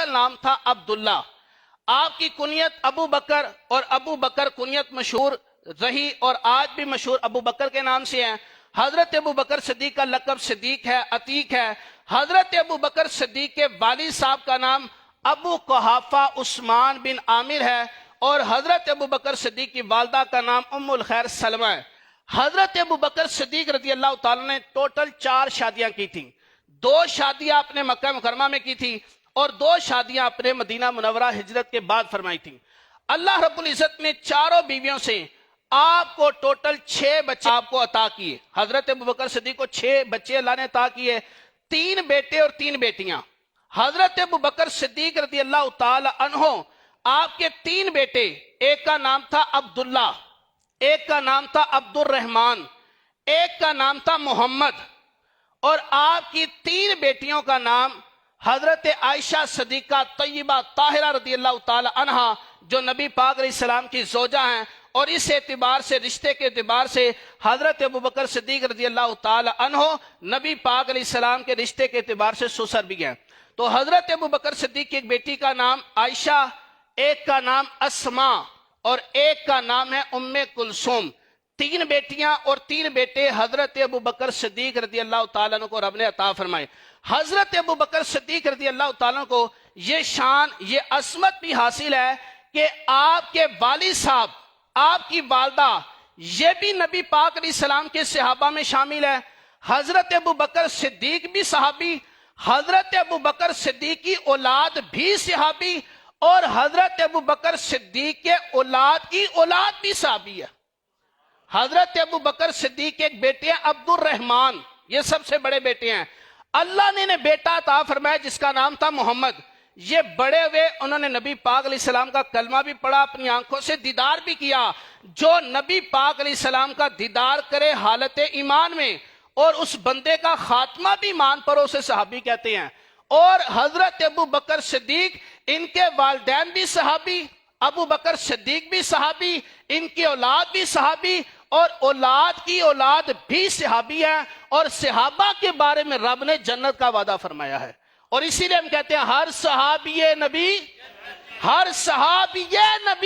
اصل نام تھا عبداللہ. آپ کی کنیت ابو بکر اور ابو بکر کنیت مشہور رہی اور آج بھی مشہور ابو بکر کے نام سے ہیں. حضرت ابو بکر صدیق کا لقب صدیق ہے، عتیق ہے. حضرت ابو بکر صدیق کے والد صاحب کا نام ابو قحافہ عثمان بن عامر ہے اور حضرت ابو بکر صدیق کی والدہ کا نام ام الخیر سلمہ ہے. حضرت ابو بکر صدیق رضی اللہ تعالیٰ نے ٹوٹل 4 شادیاں کی تھیں. 2 شادیاں اپنے مکہ مکرمہ میں کی تھی اور 2 شادیاں اپنے مدینہ منورہ ہجرت کے بعد فرمائی تھیں. اللہ رب العزت نے 4 بیویوں سے آپ کو ٹوٹل 6 بچے آپ کو عطا کیے. حضرت ابو بکر صدیق کو 6 بچے اللہ نے عطا کیے، 3 بیٹے اور 3 بیٹیاں. حضرت ابو بکر صدیق رضی اللہ تعالی عنہ آپ کے 3 بیٹے، ایک کا نام تھا عبداللہ، ایک کا نام تھا عبد الرحمن، ایک کا نام تھا محمد، اور آپ کی 3 بیٹیوں کا نام حضرت عائشہ صدیقہ طیبہ طاہرہ رضی اللہ تعالی عنہا جو نبی پاک علیہ السلام کی زوجہ ہیں، اور اس اعتبار سے رشتے کے اعتبار سے حضرت ابو بکر صدیق رضی اللہ تعالی عنہ نبی پاک علیہ السلام کے رشتے کے اعتبار سے سسر بھی ہیں. تو حضرت ابو بکر صدیق کی ایک بیٹی کا نام عائشہ، ایک کا نام اسما اور ایک کا نام ہے ام کلثوم. 3 بیٹیاں اور 3 بیٹے حضرت ابو بکر صدیق رضی اللہ تعالیٰ عنہ کو رب نے عطا فرمائے. حضرت ابو بکر صدیق رضی اللہ تعالیٰ عنہ کو یہ شان، یہ عصمت بھی حاصل ہے کہ آپ کے والد صاحب، آپ کی والدہ، یہ بھی نبی پاک علیہ السلام کے صحابہ میں شامل ہے. حضرت ابو بکر صدیق بھی صحابی، حضرت ابو بکر صدیق کی اولاد بھی صحابی، اور حضرت ابو بکر صدیق کے اولاد کی اولاد بھی صحابی ہے. حضرت ابو بکر صدیق کے ایک بیٹے ہیں عبد الرحمن، یہ سب سے بڑے بیٹے ہیں. اللہ نے انہیں بیٹا عطا فرمایا جس کا نام تھا محمد. یہ بڑے ہوئے انہوں نے نبی پاک علیہ السلام کا کلمہ بھی پڑھا، اپنی آنکھوں سے دیدار بھی کیا. جو نبی پاک علیہ السلام کا دیدار کرے حالت ایمان میں اور اس بندے کا خاتمہ بھی ایمان پر، اسے صحابی کہتے ہیں. اور حضرت ابو بکر صدیق، ان کے والدین بھی صحابی، ابو بکر صدیق بھی صحابی، ان کی اولاد بھی صحابی، اور اولاد کی اولاد بھی صحابی ہے. اور صحابہ کے بارے میں رب نے جنت کا وعدہ فرمایا ہے. اور اسی لیے ہم کہتے ہیں ہر صحابی نبی، ہر صحابی نبی